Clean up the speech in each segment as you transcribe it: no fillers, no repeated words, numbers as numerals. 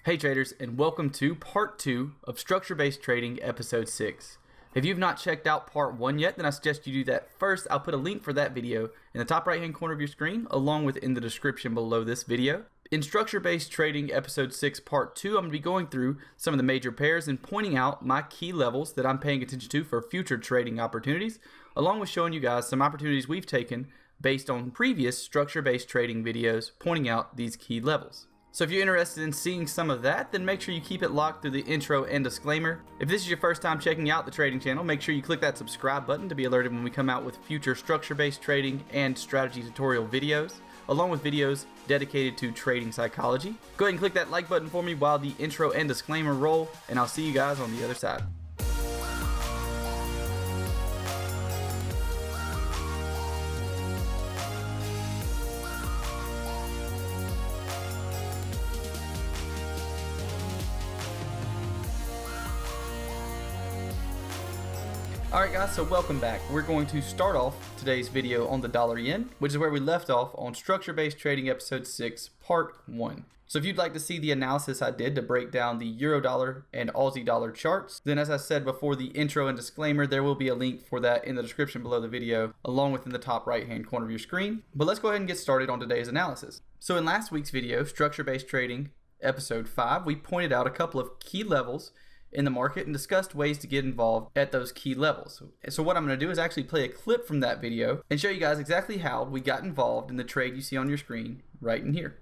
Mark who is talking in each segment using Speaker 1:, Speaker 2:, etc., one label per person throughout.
Speaker 1: Hey traders, and welcome to part 2 of Structure-Based Trading episode 6. If you've not checked out part 1 yet, then I suggest you do that first. I'll put a link for that video in the top right hand corner of your screen, along with in the description below this video. In Structure-Based Trading episode 6 part 2, I'm going to be going through some of the major pairs and pointing out my key levels that I'm paying attention to for future trading opportunities, along with showing you guys some opportunities we've taken based on previous structure-based trading videos pointing out these key levels. So if you're interested in seeing some of that, then make sure you keep it locked through the intro and disclaimer. If this is your first time checking out the trading channel, make sure you click that subscribe button to be alerted when we come out with future structure-based trading and strategy tutorial videos, along with videos dedicated to trading psychology. Go ahead and click that like button for me while the intro and disclaimer roll, and I'll see you guys on the other side. Alright guys, so welcome back. We're going to start off today's video on the dollar yen, which is where we left off on Structure-Based Trading episode 6, part 1. So if you'd like to see the analysis I did to break down the Euro dollar and Aussie dollar charts, then as I said before the intro and disclaimer, there will be a link for that in the description below the video, along with in the top right hand corner of your screen. But let's go ahead and get started on today's analysis. So in last week's video, Structure-Based Trading episode 5, we pointed out a couple of key levels in the market and discussed ways to get involved at those key levels. So what I'm going to do is actually play a clip from that video and show you guys exactly how we got involved in the trade you see on your screen right in here.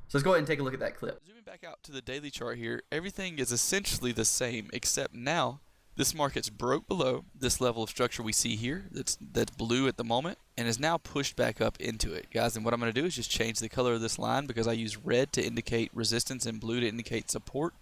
Speaker 1: So let's go ahead and take a look at that clip.
Speaker 2: Zooming back out to the daily chart here, everything is essentially the same, except now this market's broke below this level of structure we see here that's blue at the moment and is now pushed back up into it, guys. And what I'm going to do is just change the color of this line because I use red to indicate resistance and blue to indicate support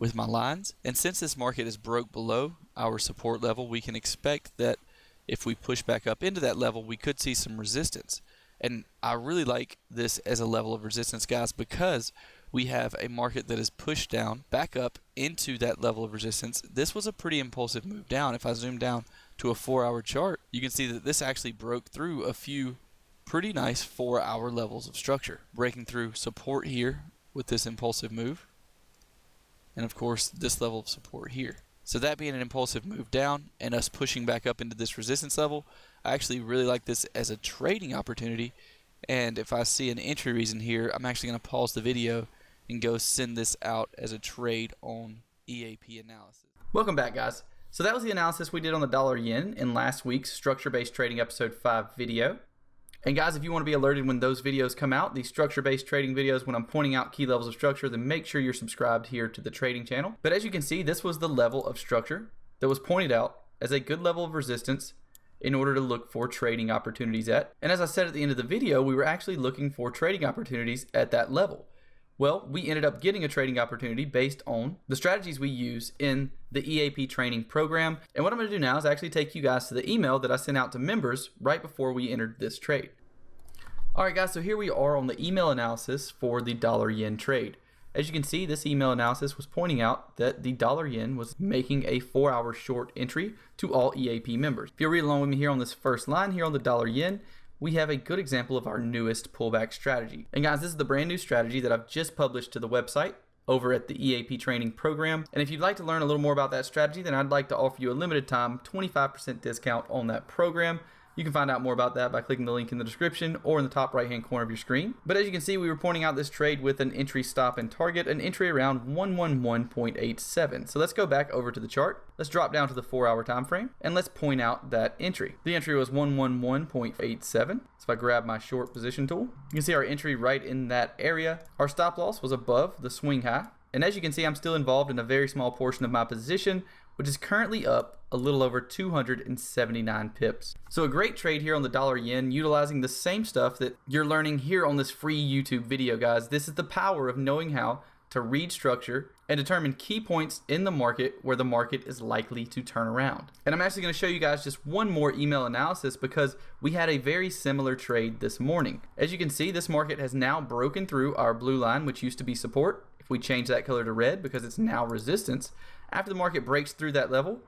Speaker 2: with my lines. And since this market is broke below our support level, we can expect that if we push back up into that level, we could see some resistance. And I really like this as a level of resistance, guys, because we have a market that is pushed down back up into that level of resistance. This was a pretty impulsive move down. If I zoom down to a 4-hour chart, you can see that this actually broke through a few pretty nice 4-hour levels of structure, breaking through support here with this impulsive move, and of course this level of support here. So that being an impulsive move down and us pushing back up into this resistance level, I actually really like this as a trading opportunity. And if I see an entry reason here, I'm actually going to pause the video and go send this out as a trade on EAP analysis.
Speaker 1: Welcome back, guys. So that was the analysis we did on the dollar yen in last week's Structure-Based Trading episode 5 video. And guys, if you want to be alerted when those videos come out, the structure-based trading videos, when I'm pointing out key levels of structure, then make sure you're subscribed here to the trading channel. But as you can see, this was the level of structure that was pointed out as a good level of resistance in order to look for trading opportunities at. And as I said at the end of the video, we were actually looking for trading opportunities at that level. Well, we ended up getting a trading opportunity based on the strategies we use in the EAP Training Program. And what I'm going to do now is actually take you guys to the email that I sent out to members right before we entered this trade. Alright guys, so here we are on the email analysis for the dollar yen trade. As you can see, this email analysis was pointing out that the dollar yen was making a 4-hour short entry to all EAP members. If you'll read along with me here on this first line here on the dollar yen, we have a good example of our newest pullback strategy. And guys, this is the brand new strategy that I've just published to the website over at the EAP Training Program. And if you'd like to learn a little more about that strategy, then I'd like to offer you a limited time 25% discount on that program. You can find out more about that by clicking the link in the description or in the top right hand corner of your screen. But as you can see, we were pointing out this trade with an entry, stop, and target, an entry around 111.87. So let's go back over to the chart. Let's drop down to the 4-hour time frame and let's point out that entry. The entry was 111.87. So if I grab my short position tool, you can see our entry right in that area. Our stop loss was above the swing high. And as you can see, I'm still involved in a very small portion of my position, which is currently up a little over 279 pips. So a great trade here on the dollar yen, utilizing the same stuff that you're learning here on this free YouTube video, guys. This is the power of knowing how to read structure and determine key points in the market where the market is likely to turn around. And I'm actually going to show you guys just one more email analysis because we had a very similar trade this morning. As you can see, this market has now broken through our blue line, which used to be support. If we change that color to red because it's now resistance, after the market breaks through that level,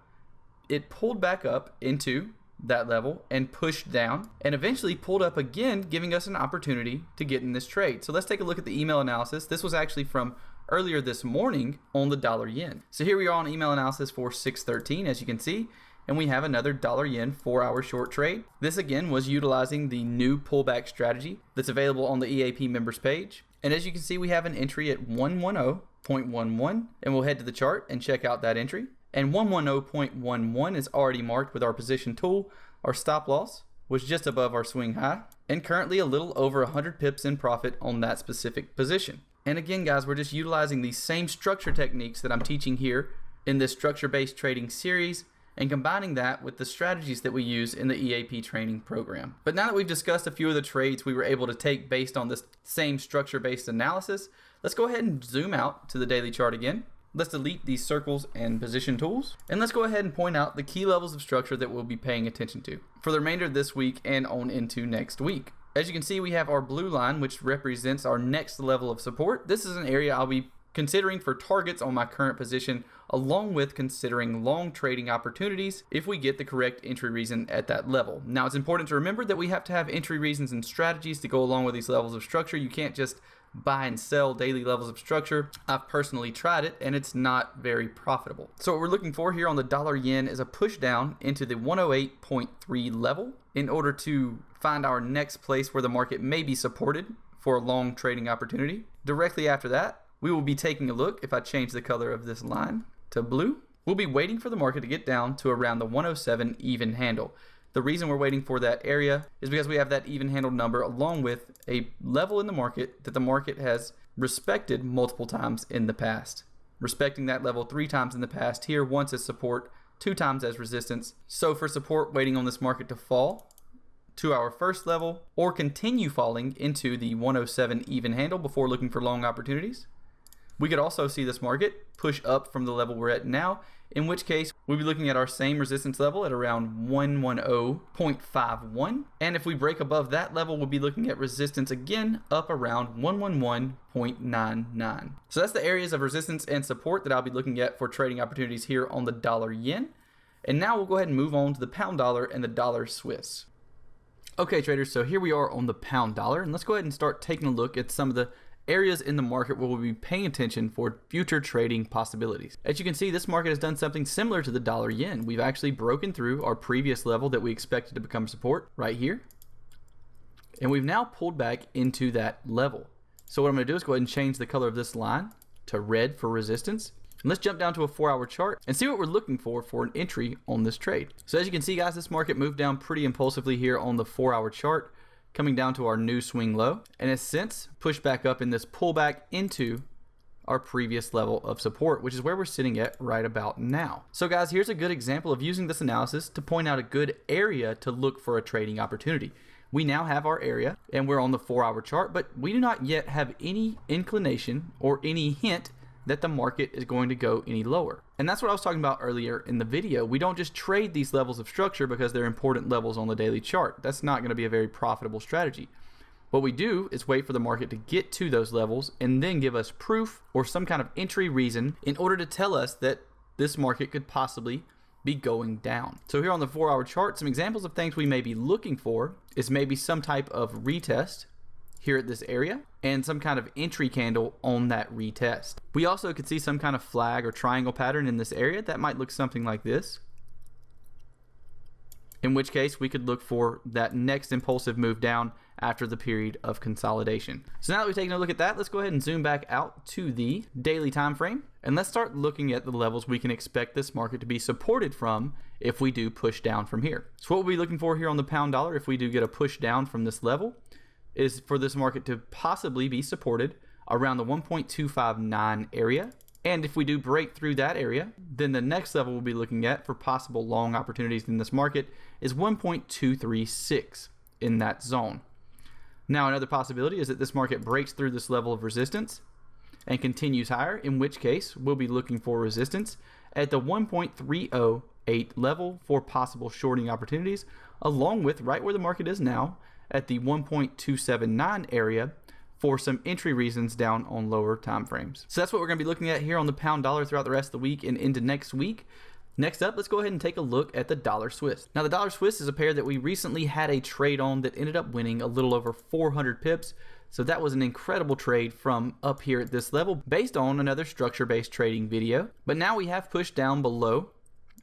Speaker 1: it pulled back up into that level and pushed down and eventually pulled up again, giving us an opportunity to get in this trade. So let's take a look at the email analysis. This was actually from earlier this morning on the dollar yen. So here we are on email analysis for 6/13, as you can see, and we have another dollar yen 4-hour short trade. This again was utilizing the new pullback strategy that's available on the EAP members page. And as you can see, we have an entry at 110.11, and we'll head to the chart and check out that entry. And 110.11 is already marked with our position tool. Our stop loss was just above our swing high, and currently a little over 100 pips in profit on that specific position. And again, guys, we're just utilizing these same structure techniques that I'm teaching here in this structure-based trading series, and combining that with the strategies that we use in the EAP training program. But now that we've discussed a few of the trades we were able to take based on this same structure-based analysis, let's go ahead and zoom out to the daily chart again. Let's delete these circles and position tools, and let's go ahead and point out the key levels of structure that we'll be paying attention to for the remainder of this week and on into next week. As you can see, we have our blue line, which represents our next level of support. This is an area I'll be considering for targets on my current position, along with considering long trading opportunities if we get the correct entry reason at that level. Now, it's important to remember that we have to have entry reasons and strategies to go along with these levels of structure. You can't just buy and sell daily levels of structure. I've personally tried it, and it's not very profitable. So what we're looking for here on the dollar yen is a push down into the 108.3 level in order to find our next place where the market may be supported for a long trading opportunity. Directly after that, we will be taking a look. If I change the color of this line to blue, we'll be waiting for the market to get down to around the 107 even handle. The reason we're waiting for that area is because we have that even handle number along with a level in the market that the market has respected multiple times in the past. Respecting that level 3 times in the past, here once as support, 2 times as resistance. So for support, waiting on this market to fall to our first level or continue falling into the 107 even handle before looking for long opportunities. We could also see this market push up from the level we're at now, in which case we'll be looking at our same resistance level at around 110.51. And if we break above that level, we'll be looking at resistance again up around 111.99. So that's the areas of resistance and support that I'll be looking at for trading opportunities here on the dollar yen. And now we'll go ahead and move on to the pound dollar and the dollar Swiss. Okay, traders, so here we are on the pound dollar, and let's go ahead and start taking a look at some of the areas in the market where we'll be paying attention for future trading possibilities. As you can see, this market has done something similar to the dollar yen. We've actually broken through our previous level that we expected to become support right here, and we've now pulled back into that level. So what I'm going to do is go ahead and change the color of this line to red for resistance. And let's jump down to a 4-hour chart and see what we're looking for an entry on this trade. So as you can see, guys, this market moved down pretty impulsively here on the 4-hour chart, coming down to our new swing low, and has since pushed back up in this pullback into our previous level of support, which is where we're sitting at right about now. So guys, here's a good example of using this analysis to point out a good area to look for a trading opportunity. We now have our area and we're on the 4-hour chart, but we do not yet have any inclination or any hint that the market is going to go any lower. And that's what I was talking about earlier in the video. We don't just trade these levels of structure because they're important levels on the daily chart. That's not going to be a very profitable strategy. What we do is wait for the market to get to those levels and then give us proof or some kind of entry reason in order to tell us that this market could possibly be going down. So here on the 4-hour chart, some examples of things we may be looking for is maybe some type of retest here at this area and some kind of entry candle on that retest. We also could see some kind of flag or triangle pattern in this area that might look something like this, in which case we could look for that next impulsive move down after the period of consolidation. So now that we've taken a look at that, let's go ahead and zoom back out to the daily time frame, and let's start looking at the levels we can expect this market to be supported from if we do push down from here. So what we'll be looking for here on the pound dollar if we do get a push down from this level is for this market to possibly be supported around the 1.259 area. And if we do break through that area, then the next level we'll be looking at for possible long opportunities in this market is 1.236 in that zone. Now, another possibility is that this market breaks through this level of resistance and continues higher, in which case we'll be looking for resistance at the 1.308 level for possible shorting opportunities, along with right where the market is now at the 1.279 area for some entry reasons down on lower time frames. So that's what we're going to be looking at here on the pound dollar throughout the rest of the week and into next week. Next up, let's go ahead and take a look at the dollar Swiss. Now, the dollar Swiss is a pair that we recently had a trade on that ended up winning a little over 400 pips. So that was an incredible trade from up here at this level based on another structure-based trading video. But now we have pushed down below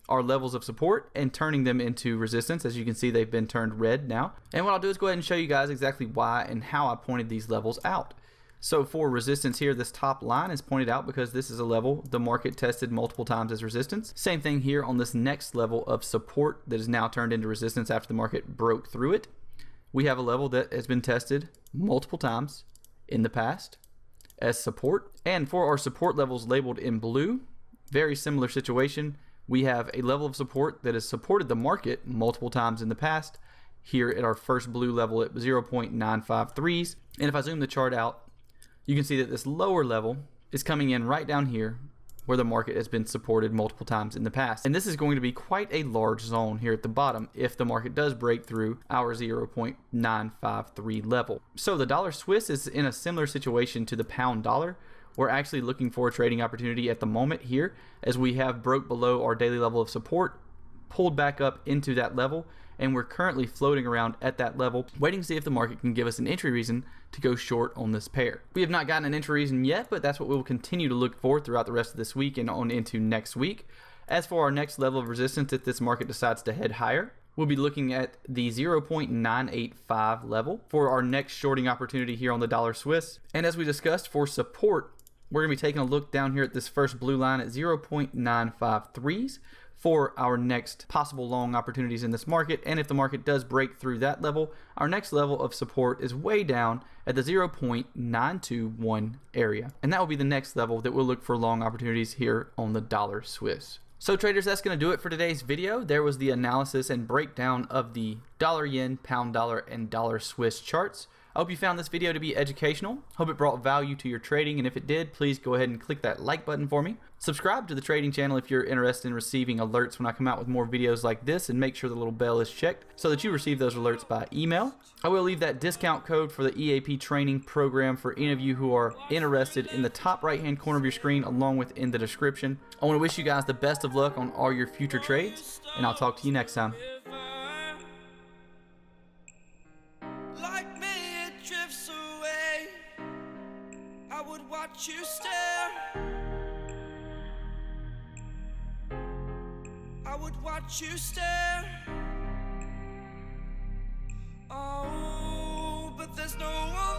Speaker 1: our levels of support and turning them into resistance. As you can see, they've been turned red now. And what I'll do is go ahead and show you guys exactly why and how I pointed these levels out. So for resistance here, this top line is pointed out because this is a level the market tested multiple times as resistance. Same thing here on this next level of support that is now turned into resistance after the market broke through it. We have a level that has been tested multiple times in the past as support. And for our support levels labeled in blue, very similar situation. We have a level of support that has supported the market multiple times in the past here at our first blue level at 0.953s. And if I zoom the chart out, you can see that this lower level is coming in right down here where the market has been supported multiple times in the past. And this is going to be quite a large zone here at the bottom if the market does break through our 0.953 level. So the dollar Swiss is in a similar situation to the pound dollar. We're actually looking for a trading opportunity at the moment here as we have broke below our daily level of support, pulled back up into that level, and we're currently floating around at that level, waiting to see if the market can give us an entry reason to go short on this pair. We have not gotten an entry reason yet, but that's what we will continue to look for throughout the rest of this week and on into next week. As for our next level of resistance, if this market decides to head higher, we'll be looking at the 0.985 level for our next shorting opportunity here on the dollar Swiss. And as we discussed, for support, we're going to be taking a look down here at this first blue line at 0.953s for our next possible long opportunities in this market. And if the market does break through that level, our next level of support is way down at the 0.921 area. And that will be the next level that we'll look for long opportunities here on the dollar Swiss. So traders, that's going to do it for today's video. There was the analysis and breakdown of the dollar yen, pound dollar, and dollar Swiss charts. I hope you found this video to be educational. Hope it brought value to your trading, and if it did, please go ahead and click that like button for me. Subscribe to the trading channel if you're interested in receiving alerts when I come out with more videos like this, and make sure the little bell is checked so that you receive those alerts by email. I will leave that discount code for the EAP Training Program for any of you who are interested in the top right hand corner of your screen, along with in the description. I want to wish you guys the best of luck on all your future trades, and I'll talk to you next time.
Speaker 3: Watch you stare. I would watch you stare. Oh, but there's no one